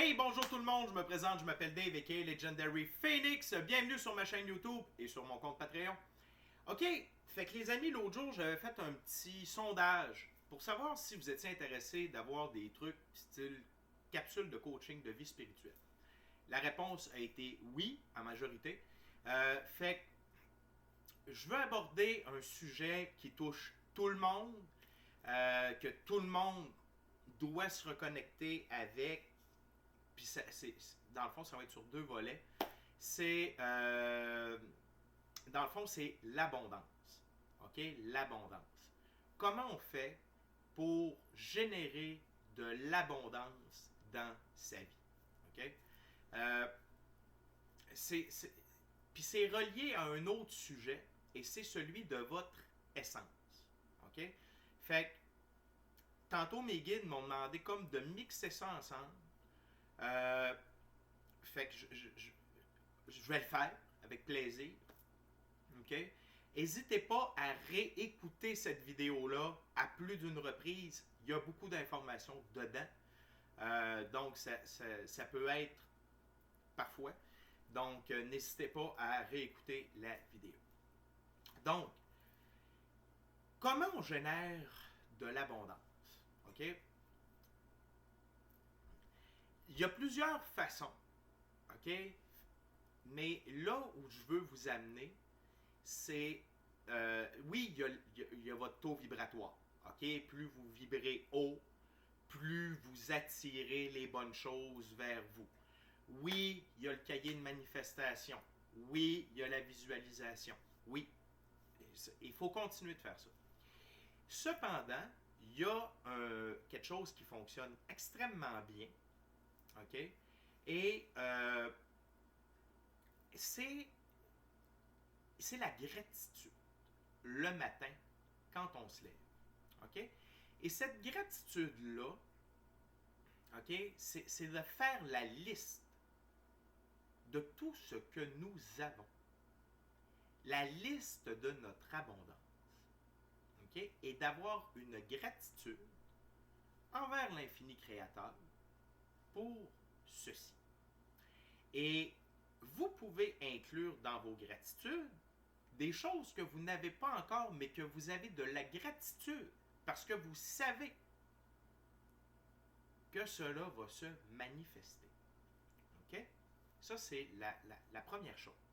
Hey, bonjour tout le monde, je me présente, je m'appelle Dave aka Legendary Phoenix. Bienvenue sur ma chaîne YouTube et sur mon compte Patreon. Ok, fait que les amis, l'autre jour, j'avais fait un petit sondage pour savoir si vous étiez intéressés d'avoir des trucs style capsule de coaching de vie spirituelle. La réponse a été oui, en majorité. Fait que je veux aborder un sujet qui touche tout le monde, que tout le monde doit se reconnecter avec. Puis dans le fond, ça va être sur deux volets. C'est dans le fond, c'est l'abondance. OK? L'abondance. Comment on fait pour générer de l'abondance dans sa vie? OK? Euh, Puis c'est relié à un autre sujet et c'est celui de votre essence. OK? Fait que tantôt mes guides m'ont demandé comme de mixer ça ensemble. Euh, Fait que je vais le faire avec plaisir. OK? N'hésitez pas à réécouter cette vidéo-là à plus d'une reprise. Il y a beaucoup d'informations dedans. Donc, ça peut être parfois. Donc, n'hésitez pas à réécouter la vidéo. Donc, comment on génère de l'abondance? OK? Il y a plusieurs façons. OK? Mais là où je veux vous amener, c'est, oui, il y a votre taux vibratoire. OK? Plus vous vibrez haut, plus vous attirez les bonnes choses vers vous. Oui, il y a le cahier de manifestation. Oui, il y a la visualisation. Oui, il faut continuer de faire ça. Cependant, il y a quelque chose qui fonctionne extrêmement bien. OK? Et c'est la gratitude le matin quand on se lève. OK? Et cette gratitude-là, OK, c'est de faire la liste de tout ce que nous avons. La liste de notre abondance. OK? Et d'avoir une gratitude envers l'infini créateur pour ceci. Et vous pouvez inclure dans vos gratitudes des choses que vous n'avez pas encore, mais que vous avez de la gratitude parce que vous savez que cela va se manifester. OK? Ça, c'est la première chose.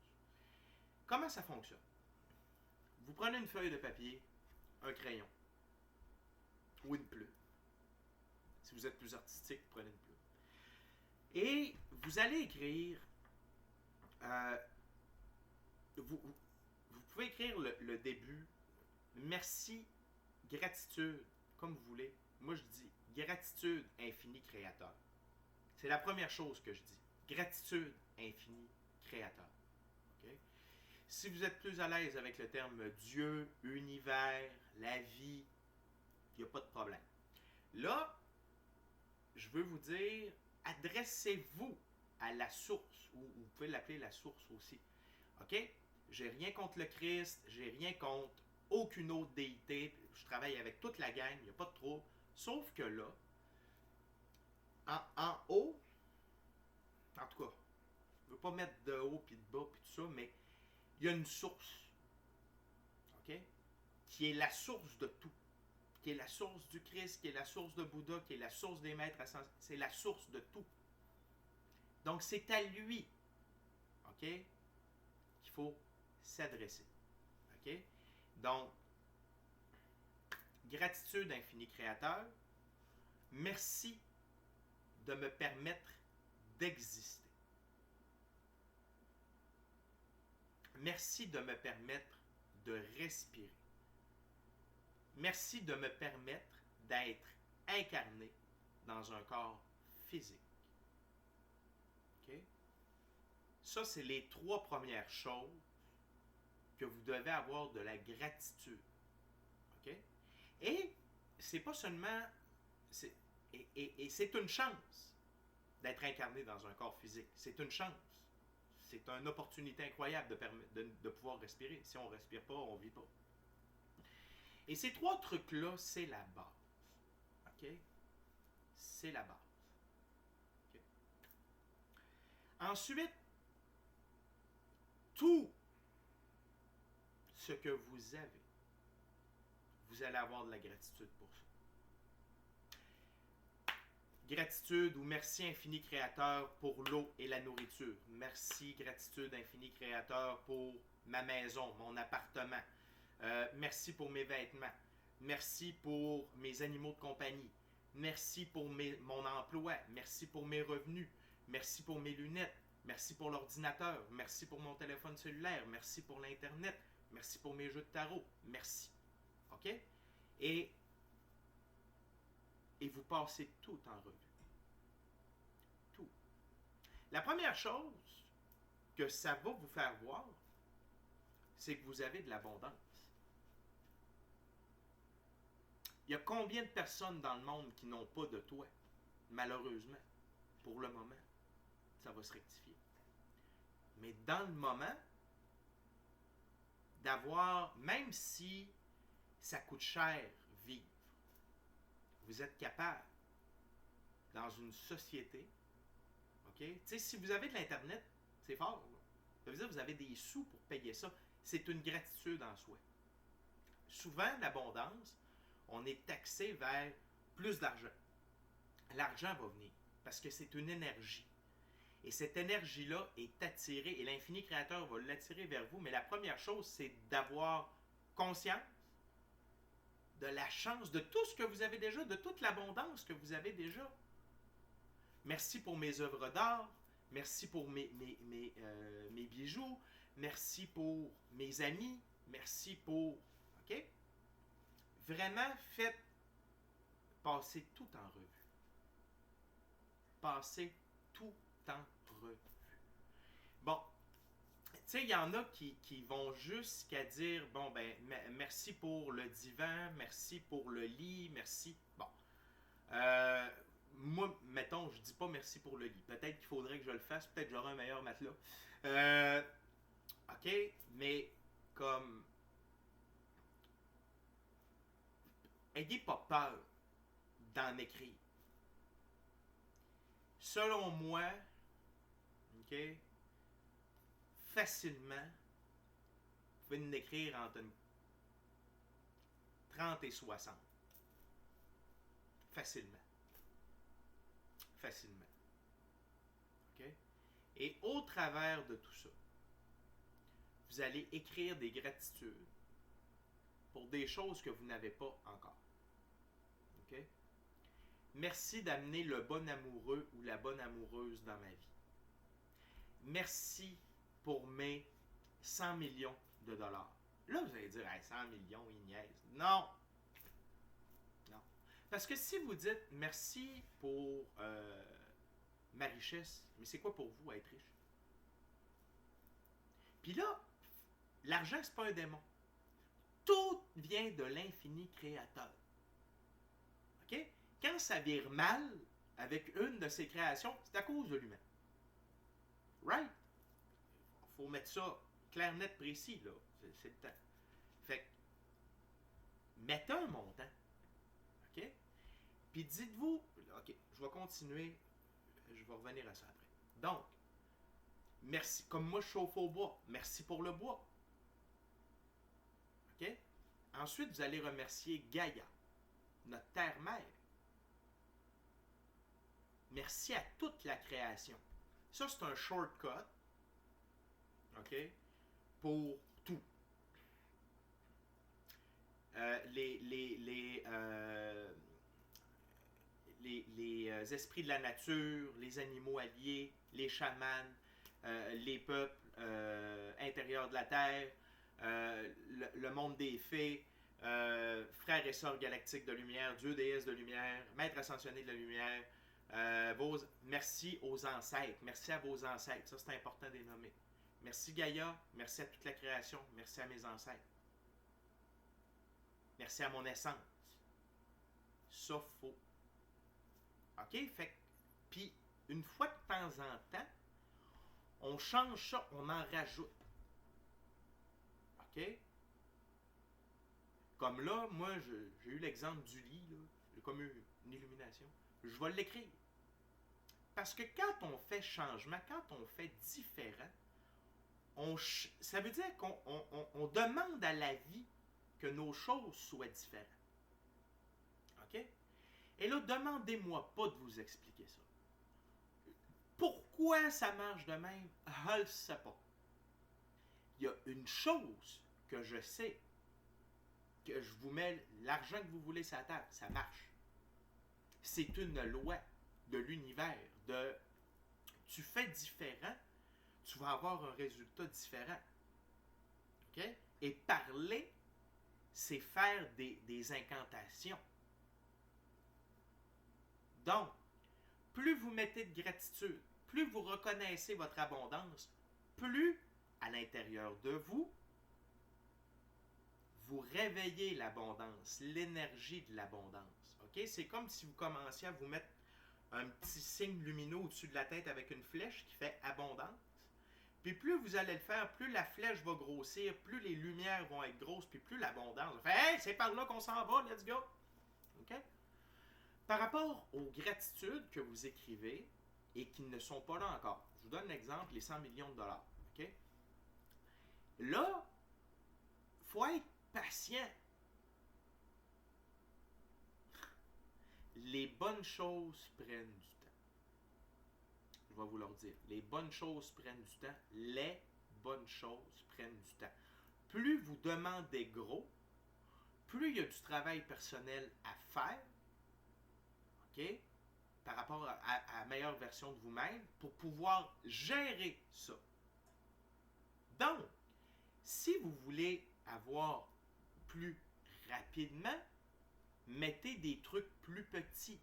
Comment ça fonctionne? Vous prenez une feuille de papier, un crayon ou une plume. Si vous êtes plus artistique, prenez une plume. Et vous allez écrire, euh, vous, vous pouvez écrire le début, merci, gratitude, comme vous voulez. Moi, je dis gratitude infini créateur. C'est la première chose que je dis. Gratitude infini créateur. Okay? Si vous êtes plus à l'aise avec le terme Dieu, univers, la vie, il n'y a pas de problème. Là, je veux vous dire, adressez-vous à la source, ou vous pouvez l'appeler la source aussi. OK? J'ai rien contre le Christ, j'ai rien contre aucune autre déité. Je travaille avec toute la gang, il n'y a pas de trouble. Sauf que là, en haut, en tout cas, je ne veux pas mettre de haut puis de bas puis tout ça, mais il y a une source, OK? Qui est la source de tout. Qui est la source du Christ, qui est la source de Bouddha, qui est la source des maîtres ascensionnels. C'est la source de tout. Donc, c'est à lui, OK, qu'il faut s'adresser. OK? Donc, gratitude infini créateur. Merci de me permettre d'exister. Merci de me permettre de respirer. Merci de me permettre d'être incarné dans un corps physique. OK? Ça, c'est les trois premières choses que vous devez avoir de la gratitude. OK? Et c'est pas seulement... Et c'est une chance d'être incarné dans un corps physique. C'est une chance. C'est une opportunité incroyable de pouvoir respirer. Si on ne respire pas, on ne vit pas. Et ces trois trucs-là, c'est la base. OK? C'est la base. OK? Ensuite, tout ce que vous avez, vous allez avoir de la gratitude pour ça. Gratitude ou merci infini créateur pour l'eau et la nourriture. Merci, gratitude infini créateur pour ma maison, mon appartement. Merci pour mes vêtements. Merci pour mes animaux de compagnie. Merci pour mon emploi. Merci pour mes revenus. Merci pour mes lunettes. Merci pour l'ordinateur. Merci pour mon téléphone cellulaire. Merci pour l'Internet. Merci pour mes jeux de tarot. Merci. OK? Et vous passez tout en revue. Tout. La première chose que ça va vous faire voir, c'est que vous avez de l'abondance. Il y a combien de personnes dans le monde qui n'ont pas de toit? Malheureusement, pour le moment, ça va se rectifier. Mais dans le moment, d'avoir, même si ça coûte cher vivre, vous êtes capable, dans une société, OK? Tu sais, si vous avez de l'Internet, c'est fort. Là. Ça veut dire que vous avez des sous pour payer ça. C'est une gratitude en soi. Souvent, l'abondance, on est taxé vers plus d'argent. L'argent va venir parce que c'est une énergie. Et cette énergie-là est attirée, et l'infini créateur va l'attirer vers vous. Mais la première chose, c'est d'avoir conscience de la chance, de tout ce que vous avez déjà, de toute l'abondance que vous avez déjà. Merci pour mes œuvres d'art, merci pour mes bijoux, merci pour mes amis, merci pour... OK? Vraiment, faites passer tout en revue. Passez tout en revue. Bon, tu sais, il y en a qui vont jusqu'à dire, bon, ben, merci pour le divan, merci pour le lit, merci... Bon. Moi, mettons, je dis pas merci pour le lit. Peut-être qu'il faudrait que je le fasse, peut-être que j'aurai un meilleur matelas. OK, mais comme... Ayez pas peur d'en écrire. Selon moi, OK, facilement, vous pouvez en écrire entre 30 et 60. Facilement. Facilement. OK? Et au travers de tout ça, vous allez écrire des gratitudes pour des choses que vous n'avez pas encore. OK? Merci d'amener le bon amoureux ou la bonne amoureuse dans ma vie. Merci pour mes 100 millions de dollars. Là, vous allez dire, hey, 100 millions, il niaise. Non! Non. Parce que si vous dites merci pour ma richesse, mais c'est quoi pour vous être riche? Puis là, l'argent, c'est pas un démon. Tout vient de l'infini créateur. OK? Quand ça vire mal avec une de ses créations, c'est à cause de l'humain. Right? Il faut mettre ça clair, net, précis, là. C'est le temps. Fait que, mettez un montant. OK? Puis dites-vous, OK, je vais continuer, je vais revenir à ça après. Donc, merci, comme moi je chauffe au bois, merci pour le bois. OK? Ensuite, vous allez remercier Gaïa, notre terre-mère. Merci à toute la création. Ça, c'est un shortcut, OK, pour tout. Les esprits de la nature, les animaux alliés, les chamans, les peuples intérieurs de la Terre, le monde des fées, frères et sœurs galactiques de lumière, Dieu, déesse de lumière, maître ascensionné de la lumière. Merci aux ancêtres, merci à vos ancêtres, ça c'est important de les nommer. Merci Gaïa, merci à toute la création, merci à mes ancêtres. Merci à mon essence. Ça, faut. OK? Fait puis, une fois de temps en temps, on change ça, on en rajoute. OK? Comme là, moi, j'ai eu l'exemple du lit, là. J'ai comme eu une illumination. Je vais l'écrire. Parce que quand on fait changement, quand on fait différent, ça veut dire qu'on demande à la vie que nos choses soient différentes. OK? Et là, demandez-moi pas de vous expliquer ça. Pourquoi ça marche de même? Je ne le sais pas. Il y a une chose que je sais, que je vous mets l'argent que vous voulez sur la table, ça marche. C'est une loi de l'univers, de tu fais différent, tu vas avoir un résultat différent. OK? Et parler, c'est faire des incantations. Donc, plus vous mettez de gratitude, plus vous reconnaissez votre abondance, plus à l'intérieur de vous, vous réveillez l'abondance, l'énergie de l'abondance. OK? C'est comme si vous commenciez à vous mettre un petit signe lumineux au-dessus de la tête avec une flèche qui fait abondance. Puis plus vous allez le faire, plus la flèche va grossir, plus les lumières vont être grosses, puis plus l'abondance. Vous faites, hey, c'est par là qu'on s'en va, let's go! OK? Par rapport aux gratitudes que vous écrivez et qui ne sont pas là encore, je vous donne l'exemple, les 100 millions de dollars. OK? Là, il faut être patient. Les bonnes choses prennent du temps. Je vais vous leur dire. Les bonnes choses prennent du temps. Les bonnes choses prennent du temps. Plus vous demandez gros, plus il y a du travail personnel à faire, OK, par rapport à la meilleure version de vous-même, pour pouvoir gérer ça. Donc, si vous voulez avoir plus rapidement, mettez des trucs plus petits.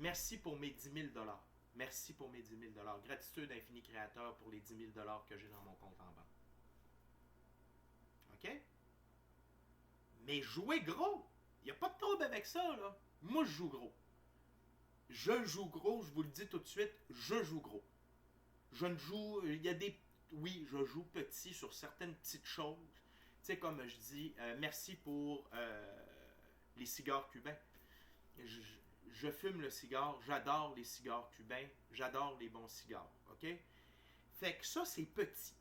Merci pour mes 10 000 $. Merci pour mes 10 000 $. Gratitude infini créateur pour les 10 000 $ que j'ai dans mon compte en banque. OK? Mais jouez gros. Il n'y a pas de trouble avec ça, là. Moi, je joue gros. Je joue gros, je vous le dis tout de suite, je joue gros. Je ne joue... Il y a des... Oui, je joue petit sur certaines petites choses. Tu sais, comme je dis, merci pour les cigares cubains. Je fume le cigare, j'adore les cigares cubains, j'adore les bons cigares, OK? Fait que ça, c'est petit.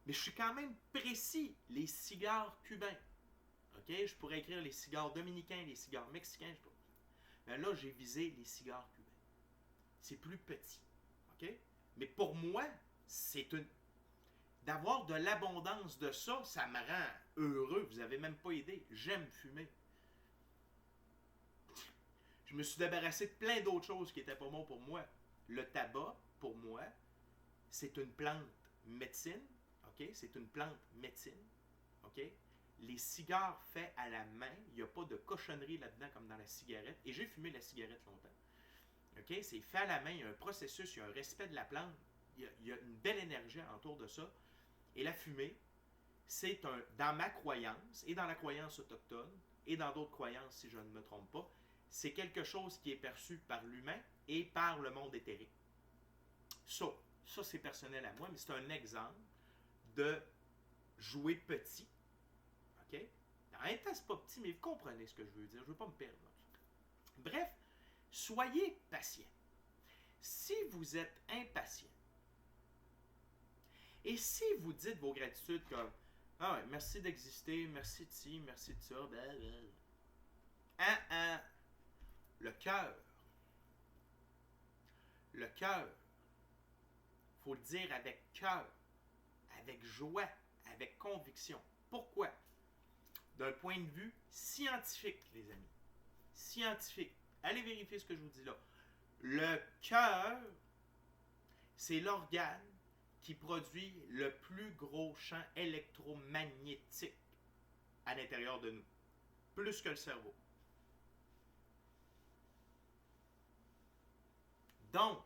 Mais je suis quand même précis, les cigares cubains. OK? Je pourrais écrire les cigares dominicains, les cigares mexicains. Mais là, j'ai visé les cigares cubains. C'est plus petit, OK? Mais pour moi, c'est une... D'avoir de l'abondance de ça, ça me rend heureux. Vous n'avez même pas idée. J'aime fumer. Je me suis débarrassé de plein d'autres choses qui n'étaient pas bonnes pour moi. Le tabac, pour moi, c'est une plante médecine. OK? C'est une plante médecine. OK? Les cigares faits à la main, il n'y a pas de cochonnerie là-dedans comme dans la cigarette. Et j'ai fumé la cigarette longtemps. OK? C'est fait à la main, il y a un processus, il y a un respect de la plante. Il y a une belle énergie autour de ça. Et la fumée, c'est dans ma croyance, et dans la croyance autochtone, et dans d'autres croyances, si je ne me trompe pas, c'est quelque chose qui est perçu par l'humain et par le monde éthérique. Ça c'est personnel à moi, mais c'est un exemple de jouer petit. OK? En même temps, c'est pas petit, mais vous comprenez ce que je veux dire. Je ne veux pas me perdre. Bref, soyez patient. Si vous êtes impatient, et si vous dites vos gratitudes comme « Ah ouais, merci d'exister, merci de ci, merci de ça, blablabla. » Le cœur. Le cœur. Il faut le dire avec cœur, avec joie, avec conviction. Pourquoi? D'un point de vue scientifique, les amis. Scientifique. Allez vérifier ce que je vous dis là. Le cœur, c'est l'organe qui produit le plus gros champ électromagnétique à l'intérieur de nous. Plus que le cerveau. Donc,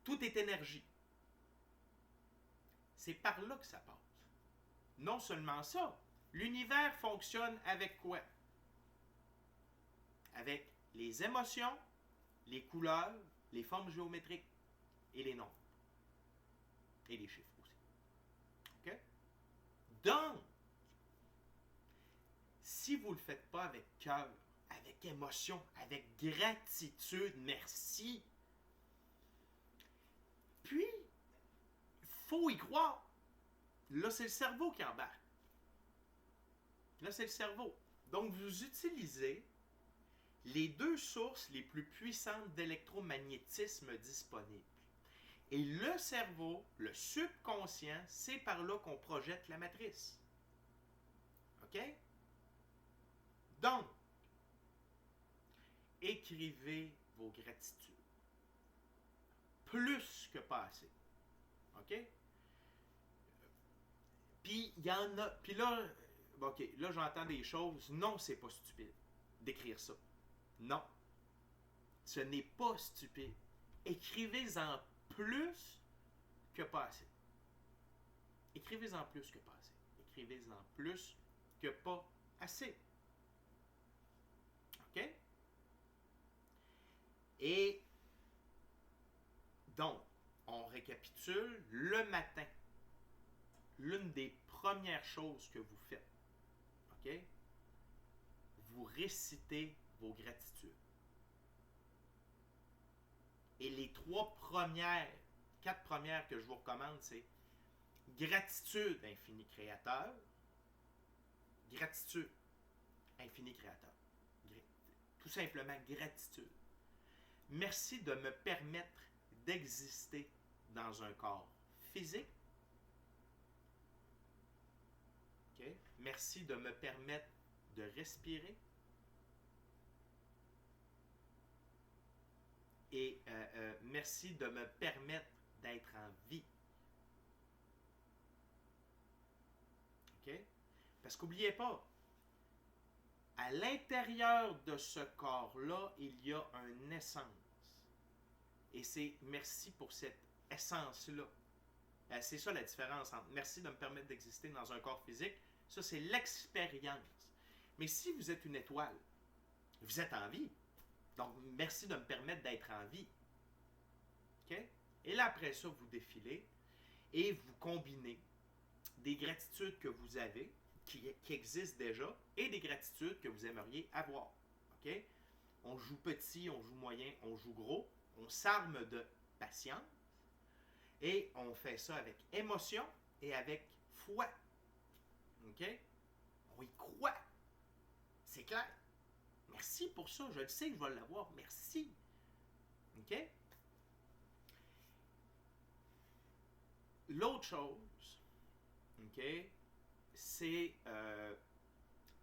tout est énergie. C'est par là que ça passe. Non seulement ça, l'univers fonctionne avec quoi? Avec les émotions, les couleurs, les formes géométriques et les nombres. Et les chiffres aussi. OK? Donc, si vous ne le faites pas avec cœur, avec émotion, avec gratitude, merci. Puis, il faut y croire. Là, c'est le cerveau qui embarque. Là, c'est le cerveau. Donc, vous utilisez les deux sources les plus puissantes d'électromagnétisme disponibles. Et le cerveau, le subconscient, c'est par là qu'on projette la matrice. OK? Donc, écrivez vos gratitudes. Plus que pas assez. OK? Puis, il y en a... Puis là, OK, là, j'entends des choses. Non, c'est pas stupide d'écrire ça. Non. Ce n'est pas stupide. Écrivez-en plus que pas assez. Écrivez-en plus que pas assez. Écrivez-en plus que pas assez. OK? Et donc, on récapitule le matin. L'une des premières choses que vous faites, OK? Vous récitez vos gratitudes. Et les quatre premières que je vous recommande, c'est gratitude, infini créateur. Gratitude, infini créateur. Tout simplement, gratitude. Merci de me permettre d'exister dans un corps physique. Okay? Merci de me permettre de respirer. Et merci de me permettre d'être en vie. OK? Parce qu'oubliez pas, à l'intérieur de ce corps-là, il y a une essence. Et c'est merci pour cette essence-là. C'est ça la différence entre merci de me permettre d'exister dans un corps physique. Ça, c'est l'expérience. Mais si vous êtes une étoile, vous êtes en vie. Donc, merci de me permettre d'être en vie. OK? Et là, après ça, vous défilez et vous combinez des gratitudes que vous avez, qui existent déjà, et des gratitudes que vous aimeriez avoir. OK? On joue petit, on joue moyen, on joue gros. On s'arme de patience. Et on fait ça avec émotion et avec foi. OK? On y croit. C'est clair. Merci pour ça. Je le sais que je vais l'avoir. Merci. OK? L'autre chose, OK, c'est...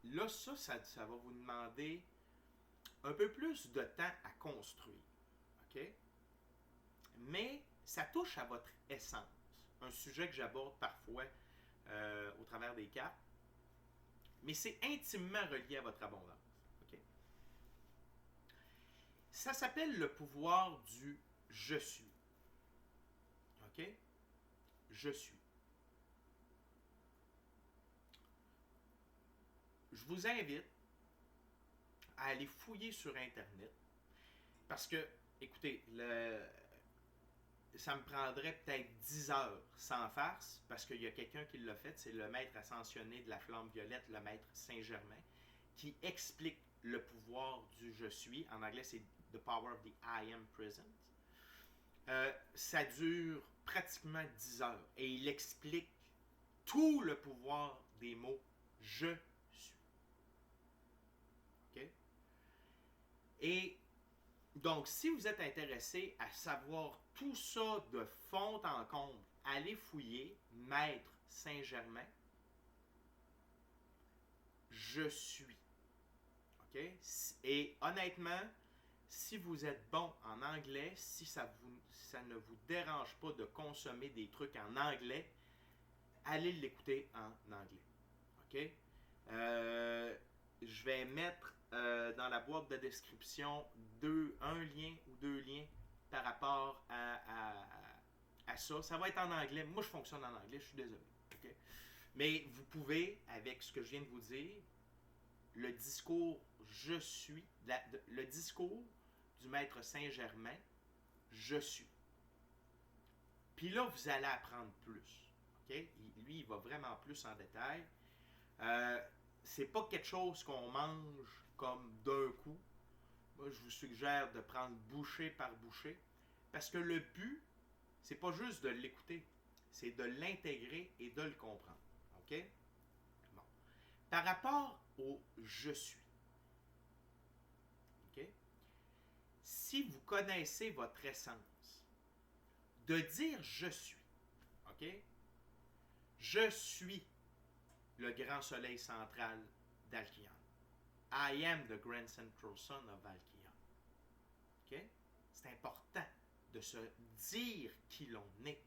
là, ça va vous demander un peu plus de temps à construire. OK? Mais ça touche à votre essence. Un sujet que j'aborde parfois au travers des cartes. Mais c'est intimement relié à votre abondance. Okay? Ça s'appelle le pouvoir du « je suis ». OK? Je suis. Je vous invite à aller fouiller sur Internet parce que, écoutez, ça me prendrait peut-être 10 heures sans farce, parce qu'il y a quelqu'un qui l'a fait, c'est le maître ascensionné de la flamme violette, le maître Saint-Germain, qui explique le pouvoir du « je suis ». En anglais, c'est « The Power of the I Am Present ». Ça dure pratiquement 10 heures et il explique tout le pouvoir des mots « je suis ». OK? Et donc, si vous êtes intéressé à savoir tout ça de fond en comble, allez fouiller Maître Saint-Germain. Je suis. OK? Et honnêtement, si vous êtes bon en anglais, si ça ne vous dérange pas de consommer des trucs en anglais, allez l'écouter en anglais. OK? Je vais mettre dans la boîte de description un lien ou deux liens par rapport à ça. Ça va être en anglais. Moi, je fonctionne en anglais, je suis désolé. Okay? Mais vous pouvez, avec ce que je viens de vous dire, le discours « je suis », le discours du maître Saint-Germain, « je suis ». Puis là, vous allez apprendre plus. Okay? Lui, il va vraiment plus en détail. C'est pas quelque chose qu'on mange comme d'un coup. Moi, je vous suggère de prendre bouchée par bouchée, parce que le but, c'est pas juste de l'écouter, c'est de l'intégrer et de le comprendre. OK? Bon. Par rapport au je suis, OK? Si vous connaissez votre essence, de dire je suis, OK? Je suis le grand soleil central d'Alkion. I am the grand central sun of Alkion. OK? C'est important de se dire qui l'on est.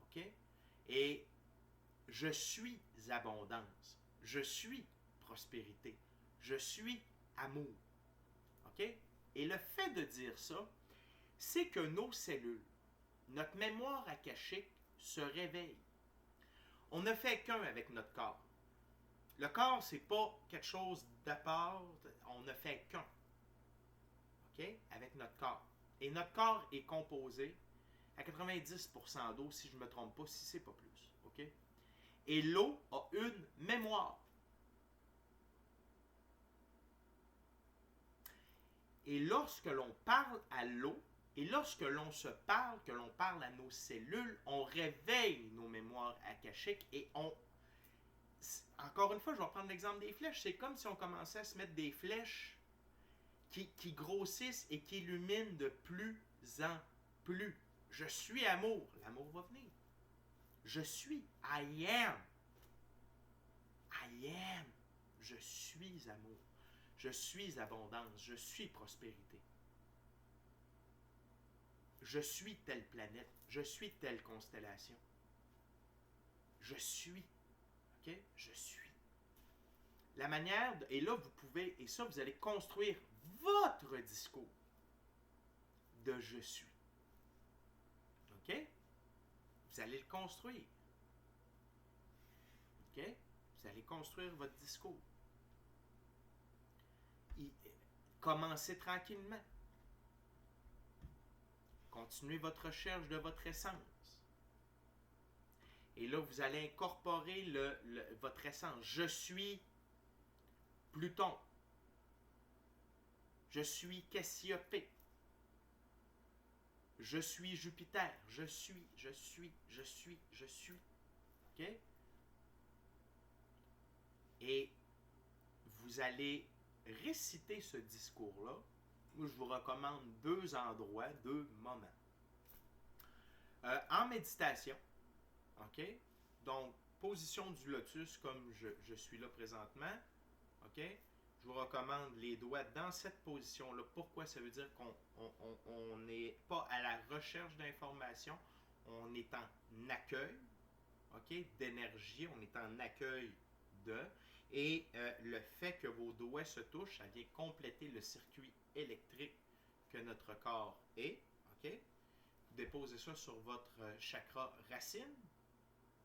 OK? Et je suis abondance. Je suis prospérité. Je suis amour. OK? Et le fait de dire ça, c'est que nos cellules, notre mémoire akashique se réveille. On ne fait qu'un avec notre corps. Le corps, c'est pas quelque chose d'à part, on ne fait qu'un. OK? Avec notre corps. Et notre corps est composé à 90% d'eau, si je ne me trompe pas, si c'est pas plus. OK? Et l'eau a une mémoire. Et lorsque l'on parle à l'eau, et lorsque l'on se parle, que l'on parle à nos cellules, on réveille nos mémoires akashiques et on... Encore une fois, je vais reprendre l'exemple des flèches. C'est comme si on commençait à se mettre des flèches qui grossissent et qui illuminent de plus en plus. Je suis amour. L'amour va venir. Je suis. I am. I am. Je suis amour. Je suis abondance. Je suis prospérité. Je suis telle planète. Je suis telle constellation. Je suis. OK? Je suis. La manière, et là vous pouvez, et ça vous allez construire votre discours de je suis. OK? Vous allez le construire. OK? Vous allez construire votre discours. Commencez tranquillement. Continuez votre recherche de votre essence. Et là, vous allez incorporer votre essence. Je suis Pluton. Je suis Cassiopée. Je suis Jupiter. Je suis. OK? Et vous allez réciter ce discours-là. Moi, je vous recommande 2 endroits, 2 moments. En méditation, OK? Donc, position du lotus comme je suis là présentement, OK? Je vous recommande les doigts dans cette position-là. Pourquoi? Ça veut dire qu'on n'est pas à la recherche d'informations, on est en accueil, OK? D'énergie, on est en accueil de... Et le fait que vos doigts se touchent, ça vient compléter le circuit électrique que notre corps est, OK? Vous déposez ça sur votre chakra racine.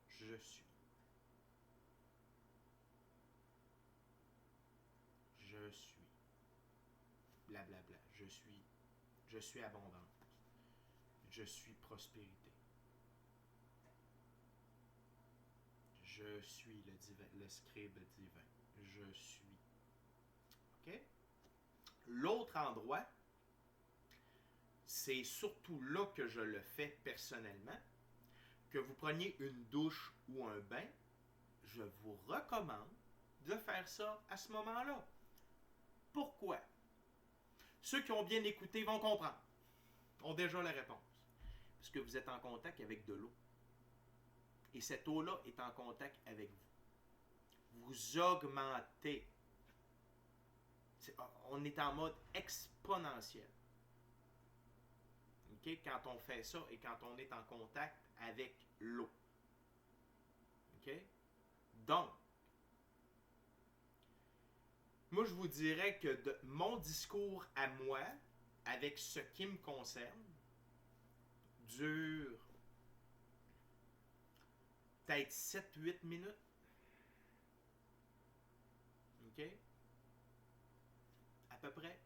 Je suis. Je suis. Blablabla. Je suis abondance. Je suis prospérité. Je suis le scribe divin. Je suis. OK? L'autre endroit, c'est surtout là que je le fais personnellement, que vous preniez une douche ou un bain, je vous recommande de faire ça à ce moment-là. Pourquoi? Ceux qui ont bien écouté vont comprendre, ont déjà la réponse. Parce que vous êtes en contact avec de l'eau. Et cette eau-là est en contact avec vous. Vous augmentez. On est en mode exponentiel. Okay? Quand on fait ça et quand on est en contact avec l'eau. OK? Donc, moi, je vous dirais que mon discours à moi, avec ce qui me concerne, dure peut-être 7-8 minutes. OK? À peu près.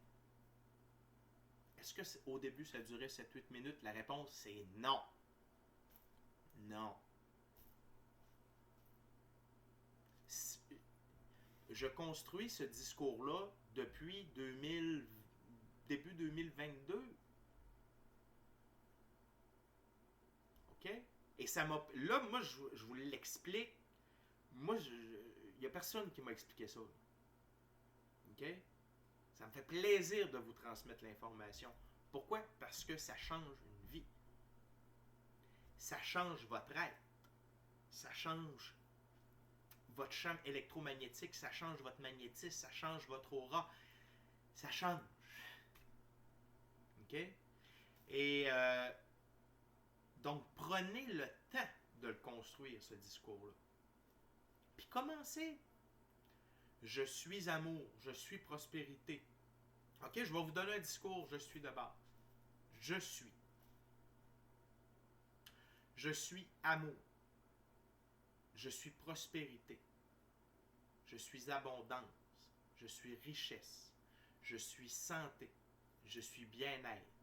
Est-ce que au début, ça durait 7-8 minutes? La réponse, c'est non. Non. Je construis ce discours-là depuis début 2022. OK? Et ça m'a... Là, moi, je vous l'explique. Moi, il n'y a personne qui m'a expliqué ça. OK? Ça me fait plaisir de vous transmettre l'information. Pourquoi? Parce que ça change une vie. Ça change votre être. Ça change votre champ électromagnétique. Ça change votre magnétisme. Ça change votre aura. Ça change. OK? Et donc, prenez le temps de le construire, ce discours-là. Puis commencez. Je suis amour. Je suis prospérité. OK? Je vais vous donner un discours. Je suis de base. Je suis. Je suis amour. Je suis prospérité. Je suis abondance. Je suis richesse. Je suis santé. Je suis bien-être.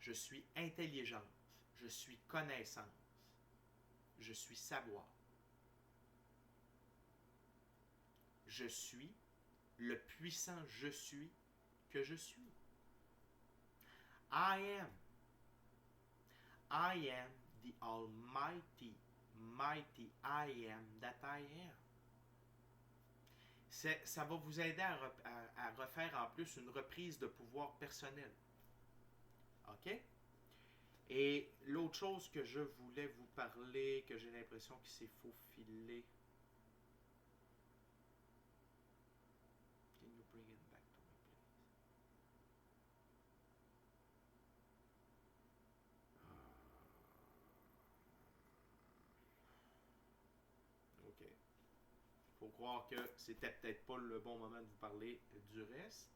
Je suis intelligence. Je suis connaissance. Je suis savoir. Je suis le puissant je suis que je suis. I am. I am the almighty, mighty I am that I am. Ça va vous aider à refaire en plus une reprise de pouvoir personnel. OK? Et l'autre chose que je voulais vous parler, que j'ai l'impression qu'il s'est faufilé. Can you bring it back to me, please? OK. Faut croire que c'était peut-être pas le bon moment de vous parler du reste.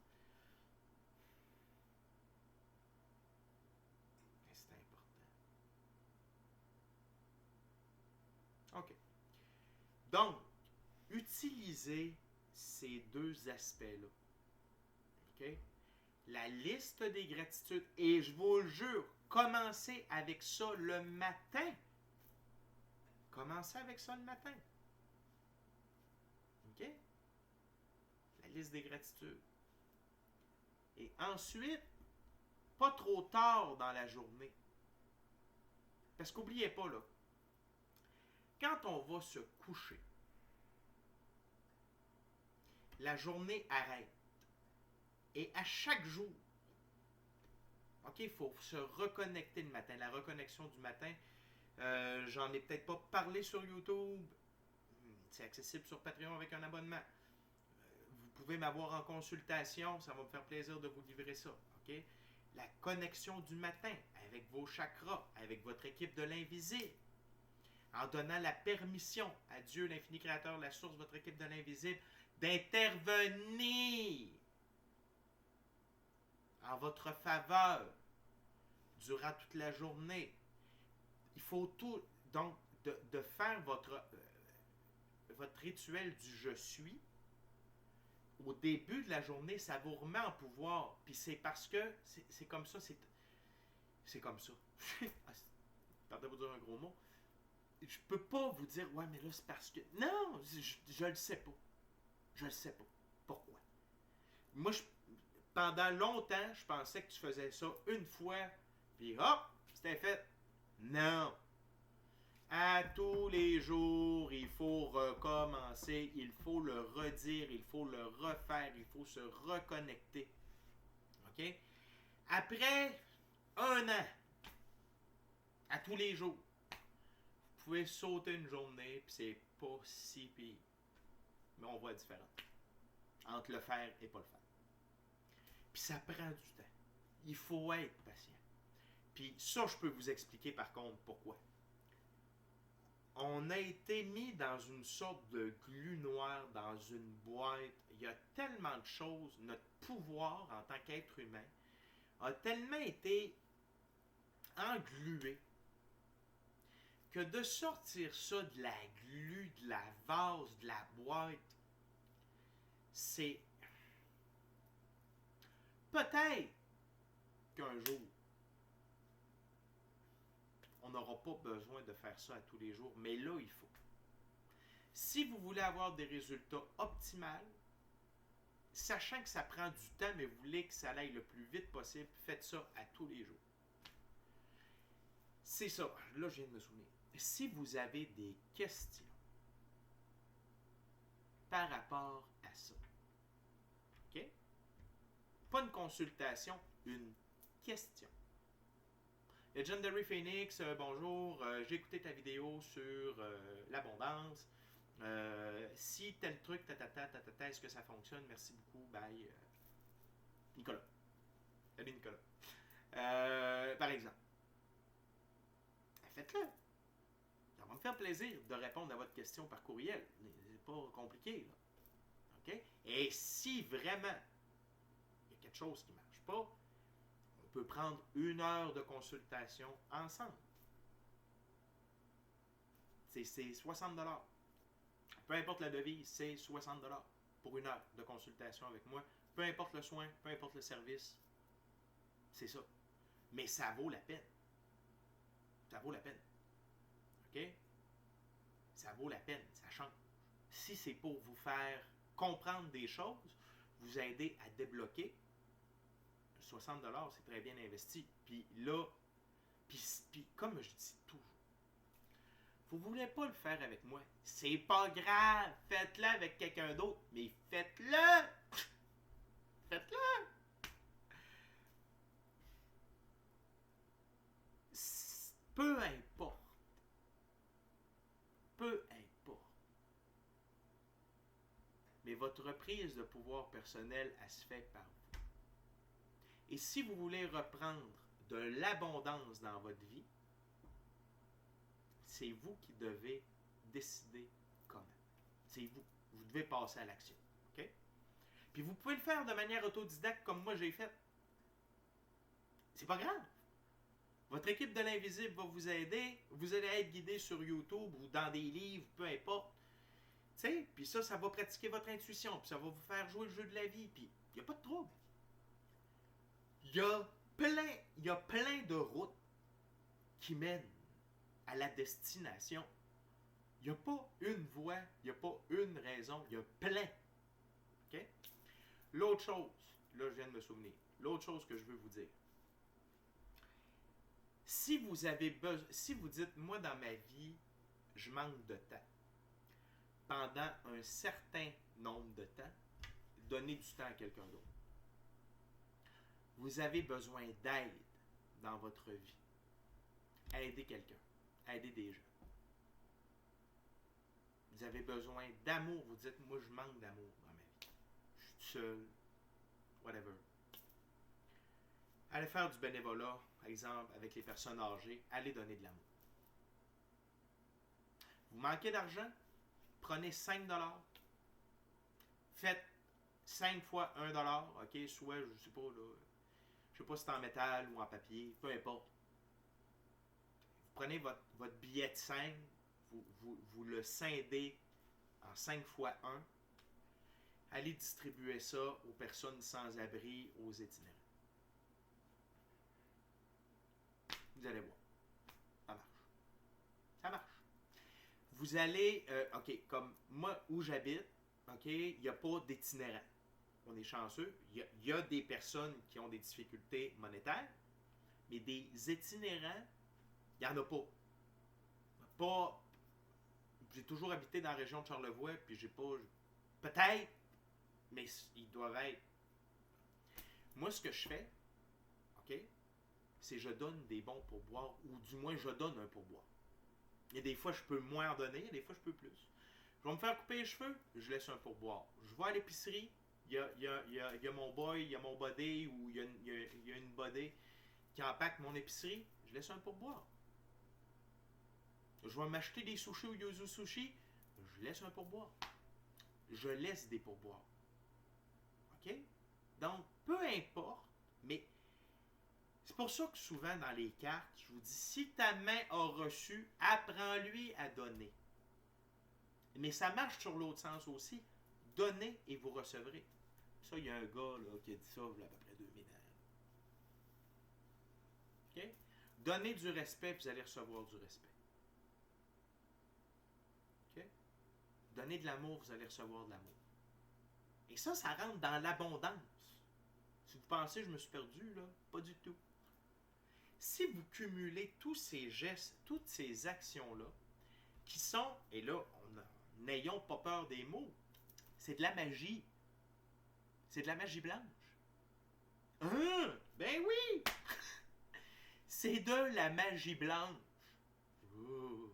Mais c'est important. OK. Donc, utilisez ces deux aspects-là. OK? La liste des gratitudes. Et je vous le jure, commencez avec ça le matin. Commencez avec ça le matin. OK? La liste des gratitudes. Et ensuite, pas trop tard dans la journée. Parce qu'oubliez pas, là, quand on va se coucher, la journée arrête. Et à chaque jour, OK, il faut se reconnecter le matin. La reconnexion du matin, j'en ai peut-être pas parlé sur YouTube. C'est accessible sur Patreon avec un abonnement. Vous pouvez m'avoir en consultation. Ça va me faire plaisir de vous livrer ça. OK? La connexion du matin avec vos chakras, avec votre équipe de l'invisible. En donnant la permission à Dieu, l'infini créateur, la source, votre équipe de l'invisible, d'intervenir en votre faveur durant toute la journée. Il faut tout, donc, de faire votre rituel du je suis. Au début de la journée, ça vous remet en pouvoir. Puis c'est parce que c'est comme ça, c'est comme ça. Pardonnez-moi de dire un gros mot. Je peux pas vous dire, ouais, mais là, c'est parce que... Non, je le sais pas. Je le sais pas. Pourquoi? Moi, pendant longtemps, je pensais que tu faisais ça une fois, puis hop, c'était fait. Non. À tous les jours, il faut recommencer, il faut le redire, il faut le refaire, il faut se reconnecter. OK? Après un an, à tous les jours, vous pouvez sauter une journée, puis c'est pas si pire. Mais on voit la différence entre le faire et pas le faire. Puis ça prend du temps. Il faut être patient. Puis ça, je peux vous expliquer par contre pourquoi. On a été mis dans une sorte de glu noir, dans une boîte. Il y a tellement de choses. Notre pouvoir en tant qu'être humain a tellement été englué que de sortir ça de la glu, de la vase, de la boîte, c'est peut-être qu'un jour, on n'aura pas besoin de faire ça à tous les jours, mais là, il faut. Si vous voulez avoir des résultats optimaux, sachant que ça prend du temps, mais vous voulez que ça aille le plus vite possible, faites ça à tous les jours. C'est ça. Là, je viens de me souvenir. Si vous avez des questions par rapport à ça, OK? Pas une consultation, une question. Legendary Phoenix, bonjour, j'ai écouté ta vidéo sur l'abondance. Si tel truc, est-ce que ça fonctionne? Merci beaucoup, bye. Nicolas. Salut Nicolas. Par exemple. Faites-le. Ça va me faire plaisir de répondre à votre question par courriel. C'est pas compliqué, là. OK? Et si vraiment il y a quelque chose qui ne marche pas, on peut prendre 1 heure de consultation ensemble. C'est 60$. Peu importe la devise, c'est 60$ pour 1 heure de consultation avec moi. Peu importe le soin, peu importe le service. C'est ça. Mais ça vaut la peine. Ça vaut la peine. OK? Ça vaut la peine. Ça change. Si c'est pour vous faire comprendre des choses, vous aider à débloquer, 60$, c'est très bien investi. Puis là, puis comme je dis toujours, vous ne voulez pas le faire avec moi, c'est pas grave. Faites-le avec quelqu'un d'autre, mais faites-le! Faites-le! Peu importe. Peu importe. Mais votre reprise de pouvoir personnel, elle se fait par vous. Et si vous voulez reprendre de l'abondance dans votre vie, c'est vous qui devez décider comment. C'est vous. Vous devez passer à l'action. OK? Puis vous pouvez le faire de manière autodidacte comme moi j'ai fait. C'est pas grave. Votre équipe de l'invisible va vous aider. Vous allez être guidé sur YouTube ou dans des livres, peu importe. Tu sais, puis ça va pratiquer votre intuition. Puis ça va vous faire jouer le jeu de la vie. Puis il n'y a pas de trouble. Il y a plein de routes qui mènent à la destination. Il n'y a pas une voie, il n'y a pas une raison, il y a plein. OK? L'autre chose, là je viens de me souvenir, l'autre chose que je veux vous dire. Si vous avez besoin, si vous dites, moi dans ma vie, je manque de temps, pendant un certain nombre de temps, donnez du temps à quelqu'un d'autre. Vous avez besoin d'aide dans votre vie. Aidez quelqu'un. Aidez des gens. Vous avez besoin d'amour. Vous dites, moi, je manque d'amour dans ma vie. Je suis seul. Whatever. Allez faire du bénévolat, par exemple, avec les personnes âgées. Allez donner de l'amour. Vous manquez d'argent? Prenez 5$. Faites 5 fois 1$. OK? Soit, je ne sais pas, là. Je sais pas si c'est en métal ou en papier. Peu importe. Vous prenez votre billet de 5. Vous le scindez en 5 fois 1. Allez distribuer ça aux personnes sans abri, aux itinérants. Vous allez voir. Ça marche. Ça marche. Vous allez, OK, comme moi où j'habite, OK, il n'y a pas d'itinérants. On est chanceux. Il y a des personnes qui ont des difficultés monétaires, mais des itinérants, il n'y en a pas. Pas. J'ai toujours habité dans la région de Charlevoix, puis j'ai pas. Peut-être, mais ils doivent être. Moi, ce que je fais, OK, c'est que je donne des bons pourboires, ou du moins, je donne un pourboire. Il y a des fois, je peux moins en donner, des fois, je peux plus. Je vais me faire couper les cheveux, je laisse un pourboire. Je vais à l'épicerie, il y a mon boy, il y a mon buddy, ou il y a une buddy qui empaque mon épicerie, je laisse un pourboire. Je vais m'acheter des sushis au Yuzu Sushi, je laisse un pourboire. Je laisse des pourboires. OK? Donc, peu importe, mais c'est pour ça que souvent dans les cartes, je vous dis, si ta main a reçu, apprends-lui à donner. Mais ça marche sur l'autre sens aussi. Donnez et vous recevrez. Ça, il y a un gars là, qui a dit ça il y a à peu près 2000 ans. OK? Donnez du respect, vous allez recevoir du respect. OK? Donnez de l'amour, vous allez recevoir de l'amour. Et ça rentre dans l'abondance. Si vous pensez que je me suis perdu, là, pas du tout. Si vous cumulez tous ces gestes, toutes ces actions-là, qui sont, et là, n'ayons pas peur des mots, c'est de la magie. C'est de la magie blanche. Ben oui! C'est de la magie blanche. Oh,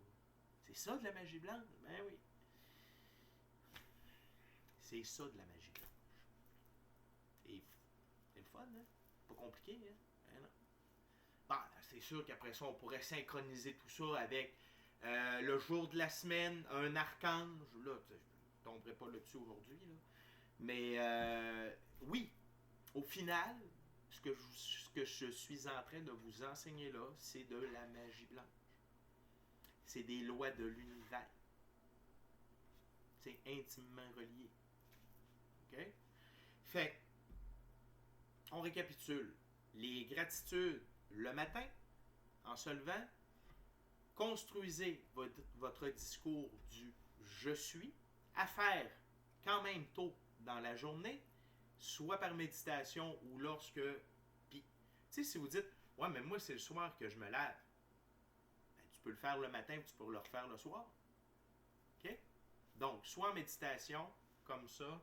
c'est ça de la magie blanche? Ben oui. C'est ça de la magie blanche. Et c'est le fun, hein? Pas compliqué, hein? Ben non. Bon, c'est sûr qu'après ça, on pourrait synchroniser tout ça avec le jour de la semaine, un archange. Là, je ne tomberai pas là-dessus aujourd'hui. Là. Mais oui, au final, ce que je suis en train de vous enseigner là, c'est de la magie blanche. C'est des lois de l'univers. C'est intimement relié. OK? Fait, on récapitule. Les gratitudes le matin, en se levant, construisez votre discours du je suis à faire quand même tôt dans la journée, soit par méditation ou lorsque. Puis, tu sais, si vous dites, ouais, mais moi, c'est le soir que je me lave, ben, tu peux le faire le matin, tu peux le refaire le soir. OK? Donc, soit en méditation, comme ça,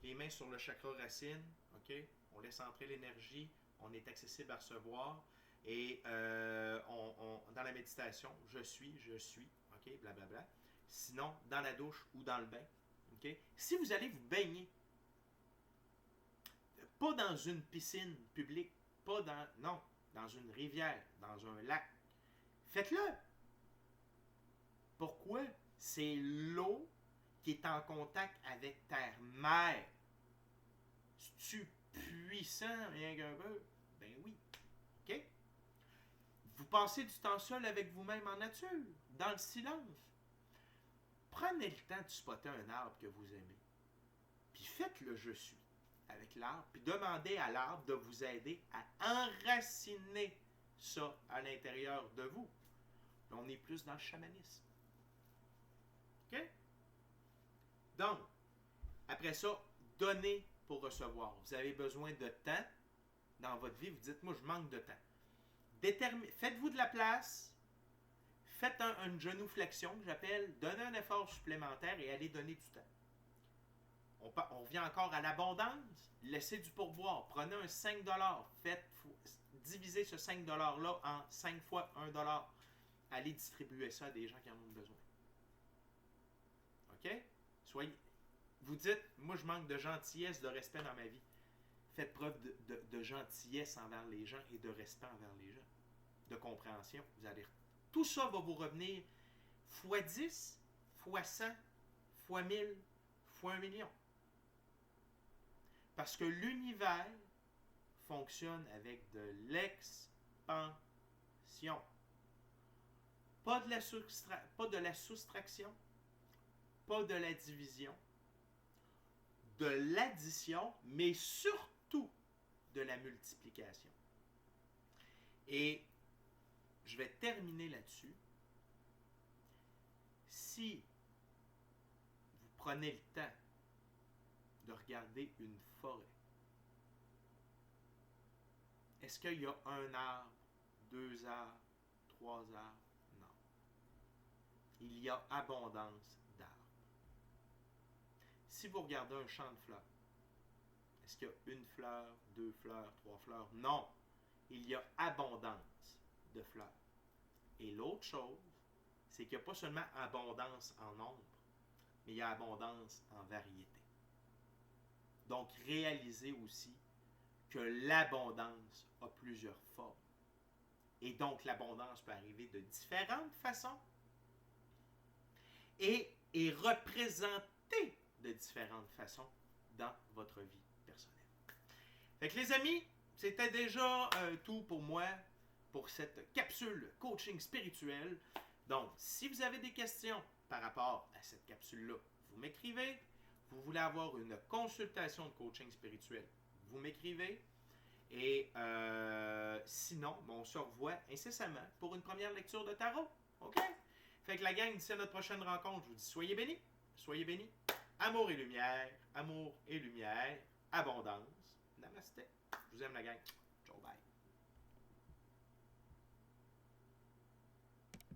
les mains sur le chakra racine, OK? On laisse entrer l'énergie, on est accessible à recevoir. Et dans la méditation, je suis, OK, blablabla. Sinon, dans la douche ou dans le bain, OK. Si vous allez vous baigner, pas dans une piscine publique, pas dans, non, dans une rivière, dans un lac, faites-le. Pourquoi? C'est l'eau qui est en contact avec terre-mère. C'est-tu puissant, rien qu'un peu? Ben oui. OK? Vous passez du temps seul avec vous-même en nature, dans le silence. Prenez le temps de spotter un arbre que vous aimez. Puis faites le je suis avec l'arbre. Puis demandez à l'arbre de vous aider à enraciner ça à l'intérieur de vous. Là, on est plus dans le chamanisme. OK? Donc, après ça, donnez pour recevoir. Vous avez besoin de temps dans votre vie. Vous dites, moi, je manque de temps. Faites-vous de la place, faites une genuflexion que j'appelle, donnez un effort supplémentaire et allez donner du temps. On revient encore à l'abondance, laissez du pourboire, prenez un 5 $, divisez ce 5 $ là en 5 fois 1 $, allez distribuer ça à des gens qui en ont besoin. OK? Vous dites, moi je manque de gentillesse, de respect dans ma vie. Faites preuve de gentillesse envers les gens et de respect envers les gens. De compréhension. Tout ça va vous revenir fois 10, fois 100, fois 1000, fois 1 million. Parce que l'univers fonctionne avec de l'expansion. Pas de la soustraction, pas de la division, de l'addition, mais surtout de la multiplication. Et je vais terminer là-dessus. Si vous prenez le temps de regarder une forêt, est-ce qu'il y a un arbre, 2 arbres, 3 arbres? Non. Il y a abondance d'arbres. Si vous regardez un champ de fleurs, est-ce qu'il y a une fleur, 2 fleurs, 3 fleurs? Non. Il y a abondance de fleurs. Et l'autre chose, c'est qu'il n'y a pas seulement abondance en nombre, mais il y a abondance en variété. Donc, réalisez aussi que l'abondance a plusieurs formes. Et donc, l'abondance peut arriver de différentes façons et est représentée de différentes façons dans votre vie personnelle. Fait que les amis, c'était déjà tout pour moi pour cette capsule coaching spirituel. Donc, si vous avez des questions par rapport à cette capsule-là, vous m'écrivez. Vous voulez avoir une consultation de coaching spirituel, vous m'écrivez. Et sinon, on se revoit incessamment pour une première lecture de tarot. OK? Fait que la gang, d'ici à notre prochaine rencontre, je vous dis soyez bénis. Soyez bénis. amour et lumière, abondance. Namasté. Je vous aime la gang.